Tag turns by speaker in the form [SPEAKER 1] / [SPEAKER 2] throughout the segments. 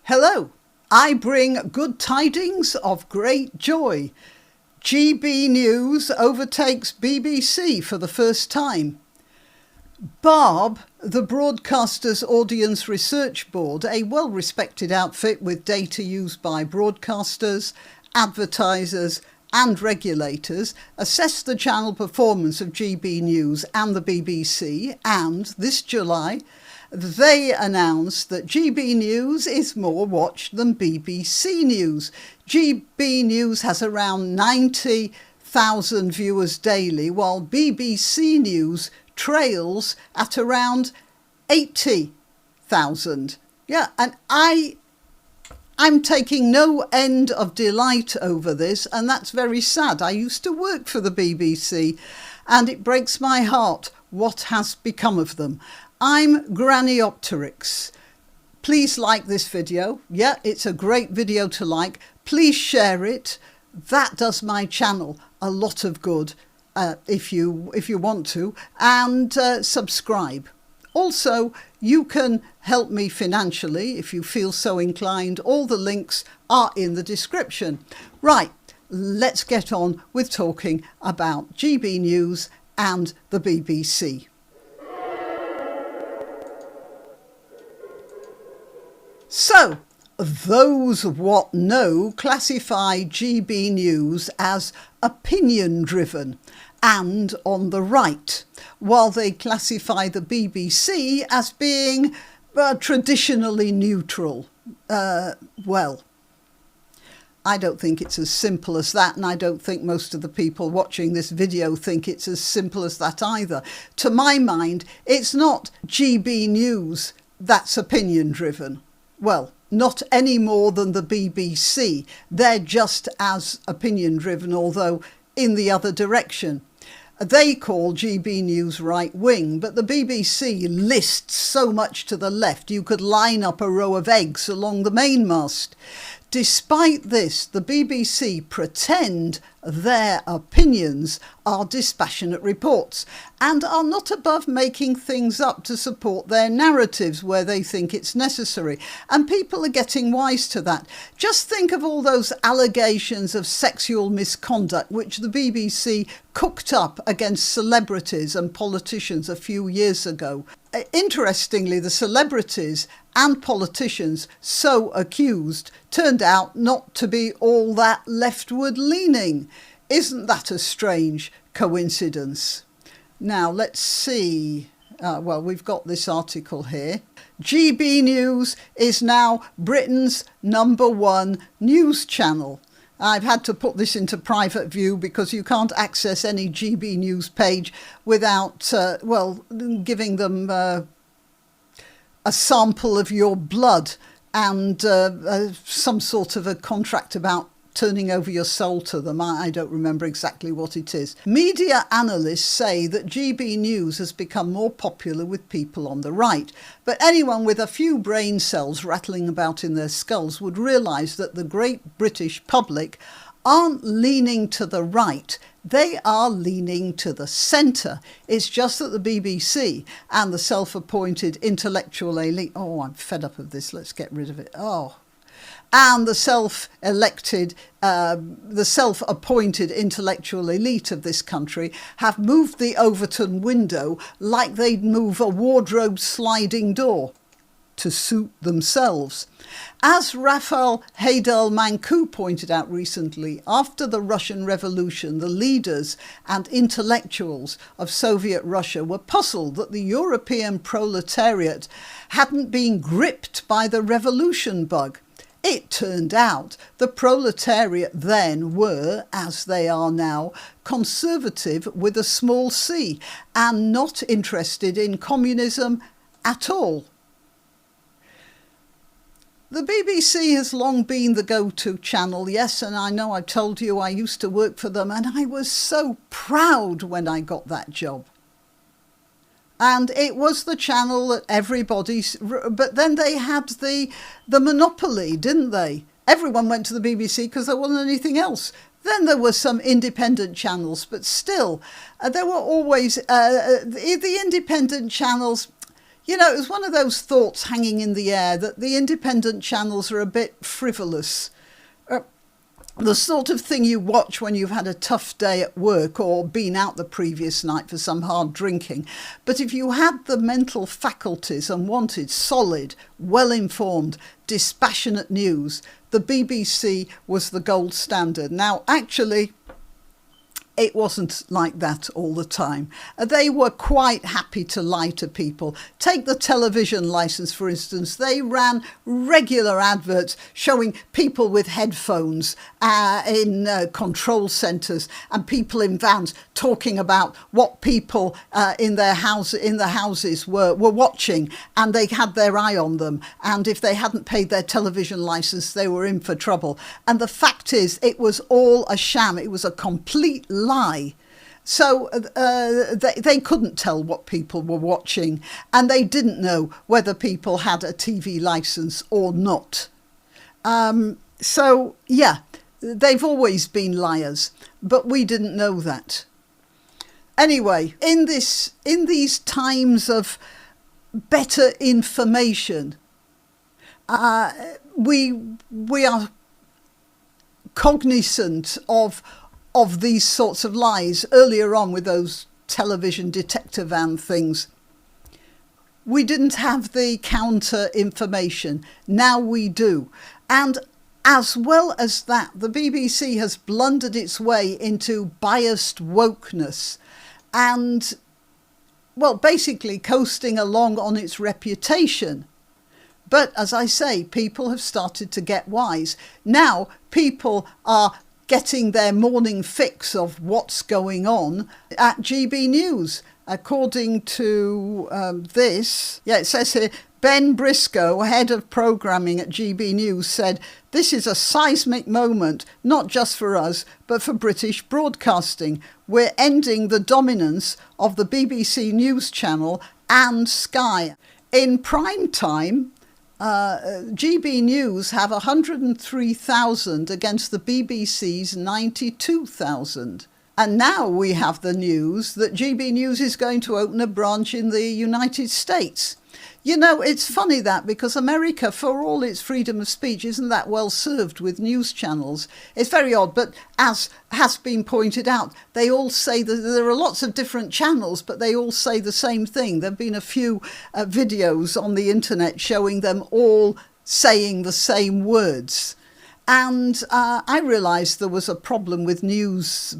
[SPEAKER 1] Hello, I bring good tidings of great joy. GB News overtakes BBC for the first time. Barb, the Broadcasters Audience Research Board, a well-respected outfit with data used by broadcasters, advertisers and regulators, assessed the channel performance of GB News and the BBC, and this July they announced that GB News is more watched than BBC News. GB News has around 90,000 viewers daily, while BBC News trails at around 80,000. Yeah, and I'm taking no end of delight over this, and that's very sad. I used to work for the BBC, and it breaks my heart what has become of them. I'm granniopteryx. Please like this video. Yeah, it's a great video to like. Please share it. That does my channel a lot of good if you want to. And subscribe. Also, you can help me financially if you feel so inclined. All the links are in the description. Right, let's get on with talking about GB News and the BBC. So, those what know classify GB News as opinion-driven and on the right, while they classify the BBC as being traditionally neutral. Well, I don't think it's as simple as that, and I don't think most of the people watching this video think it's as simple as that either. To my mind, it's not GB News that's opinion-driven. Well, not any more than the BBC. They're just as opinion-driven, although in the other direction. They call GB News right-wing, but the BBC lists so much to the left you could line up a row of eggs along the mainmast. Despite this, the BBC pretend their opinions are dispassionate reports and are not above making things up to support their narratives where they think it's necessary. And people are getting wise to that. Just think of all those allegations of sexual misconduct which the BBC cooked up against celebrities and politicians a few years ago. Interestingly, the celebrities and politicians so accused turned out not to be all that leftward leaning. Isn't that a strange coincidence? Now, let's see. Well, we've got this article here. GB News is now Britain's #1 news channel. I've had to put this into private view because you can't access any GB News page without, giving them a sample of your blood and some sort of a contract about turning over your soul to them. I don't remember exactly what it is. Media analysts say that GB News has become more popular with people on the right, but anyone with a few brain cells rattling about in their skulls would realise that the great British public aren't leaning to the right, they are leaning to the centre. It's just that the BBC and the self-appointed intellectual elite... Oh, I'm fed up of this, let's get rid of it. And the self-appointed intellectual elite of this country have moved the Overton window like they'd move a wardrobe sliding door to suit themselves. As Raphael Haidel-Mankou pointed out recently, after the Russian Revolution, the leaders and intellectuals of Soviet Russia were puzzled that the European proletariat hadn't been gripped by the revolution bug. It turned out the proletariat then were, as they are now, conservative with a small c and not interested in communism at all. The BBC has long been the go-to channel, yes, and I know I've told you I used to work for them and I was so proud when I got that job. And it was the channel that everybody... But then they had the monopoly, didn't they? Everyone went to the BBC because there wasn't anything else. Then there were some independent channels, but still, there were always... the independent channels, You know, it was one of those thoughts hanging in the air that the independent channels are a bit frivolous. The sort of thing you watch when you've had a tough day at work or been out the previous night for some hard drinking. But if you had the mental faculties and wanted solid, well-informed, dispassionate news, the BBC was the gold standard. Now, actually, it wasn't like that all the time. They were quite happy to lie to people. Take the television licence, for instance. They ran regular adverts showing people with headphones in control centres and people in vans talking about what people in the houses were watching, and they had their eye on them. And if they hadn't paid their television licence, they were in for trouble. And the fact is, it was all a sham. It was a complete lie. So they couldn't tell what people were watching, and they didn't know whether people had a TV licence or not. So yeah, they've always been liars, but we didn't know that. Anyway, in these times of better information, we are cognizant of these sorts of lies. Earlier on with those television detector van things, we didn't have the counter information. Now we do. And as well as that, the BBC has blundered its way into biased wokeness and, well, basically coasting along on its reputation. But as I say, people have started to get wise. Now people are getting their morning fix of what's going on at GB News. According to this, it says here, Ben Briscoe, head of programming at GB News, said, "This is a seismic moment, not just for us, but for British broadcasting. We're ending the dominance of the BBC News Channel and Sky." In prime time, GB News have 103,000 against the BBC's 92,000. And now we have the news that GB News is going to open a branch in the United States. You know, it's funny that, because America, for all its freedom of speech, isn't that well served with news channels. It's very odd, but as has been pointed out, they all say that there are lots of different channels, but they all say the same thing. There have been a few videos on the internet showing them all saying the same words. And I realised there was a problem with news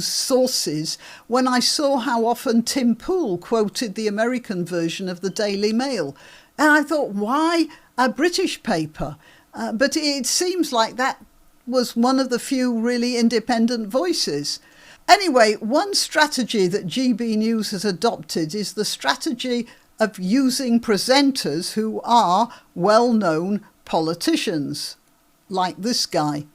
[SPEAKER 1] sources when I saw how often Tim Pool quoted the American version of the Daily Mail. And I thought, why a British paper? But it seems like that was one of the few really independent voices. Anyway, one strategy that GB News has adopted is the strategy of using presenters who are well-known politicians, like this guy.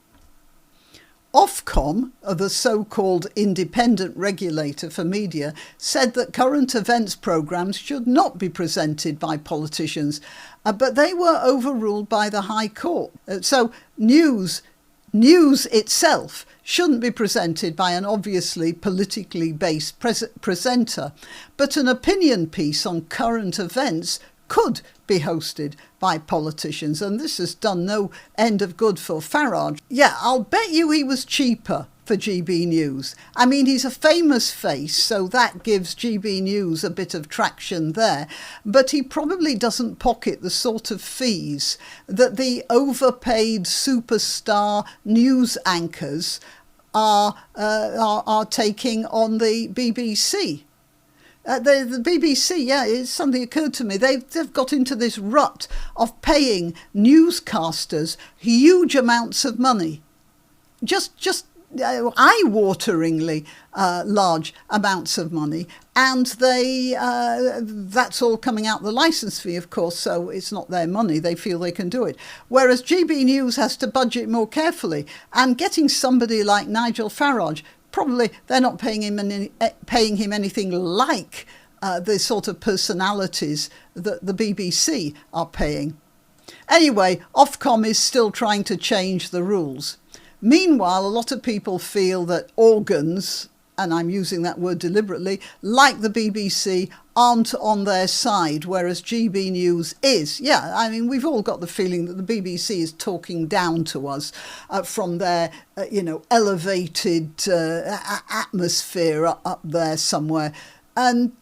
[SPEAKER 1] Ofcom, the so-called independent regulator for media, said that current events programmes should not be presented by politicians, but they were overruled by the High Court. So news itself shouldn't be presented by an obviously politically based presenter, but an opinion piece on current events could be hosted by politicians, and this has done no end of good for Farage. Yeah, I'll bet you he was cheaper for GB News. I mean, he's a famous face, so that gives GB News a bit of traction there, but he probably doesn't pocket the sort of fees that the overpaid superstar news anchors are taking on the BBC. The BBC, it's something occurred to me. They've got into this rut of paying newscasters huge amounts of money, just eye-wateringly large amounts of money, and that's all coming out the licence fee, of course. So it's not their money; they feel they can do it. Whereas GB News has to budget more carefully, and getting somebody like Nigel Farage, probably they're not paying him anything like the sort of personalities that the BBC are paying. Anyway, Ofcom is still trying to change the rules. Meanwhile, a lot of people feel that organs, and I'm using that word deliberately, like the BBC, aren't on their side, whereas GB News is. Yeah, I mean, we've all got the feeling that the BBC is talking down to us from their, elevated atmosphere up there somewhere. And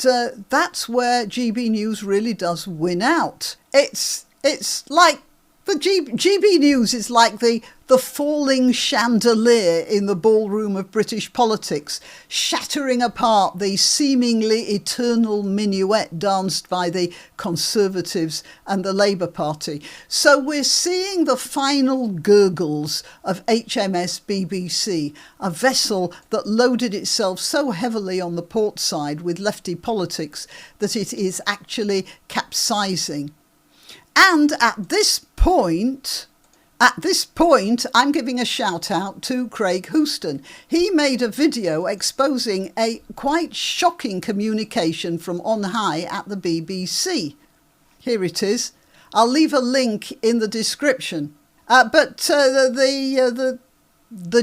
[SPEAKER 1] that's where GB News really does win out. It's like the GB News is like the falling chandelier in the ballroom of British politics, shattering apart the seemingly eternal minuet danced by the Conservatives and the Labour Party. So we're seeing the final gurgles of HMS BBC, a vessel that loaded itself so heavily on the port side with lefty politics that it is actually capsizing. And at this point, I'm giving a shout out to Craig Houston. He made a video exposing a quite shocking communication from on high at the BBC. Here it is. I'll leave a link in the description. But the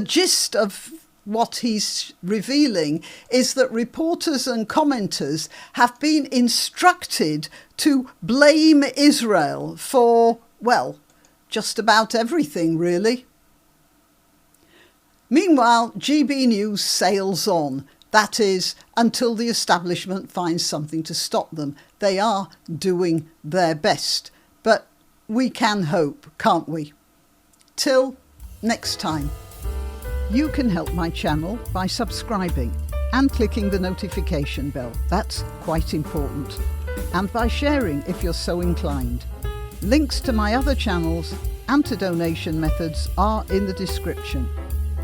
[SPEAKER 1] gist of what he's revealing is that reporters and commenters have been instructed to blame Israel for, well, just about everything, really. Meanwhile, GB News sails on. That is, until the establishment finds something to stop them. They are doing their best. But we can hope, can't we? Till next time. You can help my channel by subscribing and clicking the notification bell. That's quite important. And by sharing if you're so inclined. Links to my other channels and to donation methods are in the description.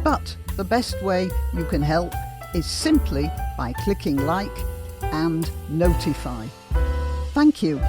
[SPEAKER 1] But the best way you can help is simply by clicking like and notify. Thank you.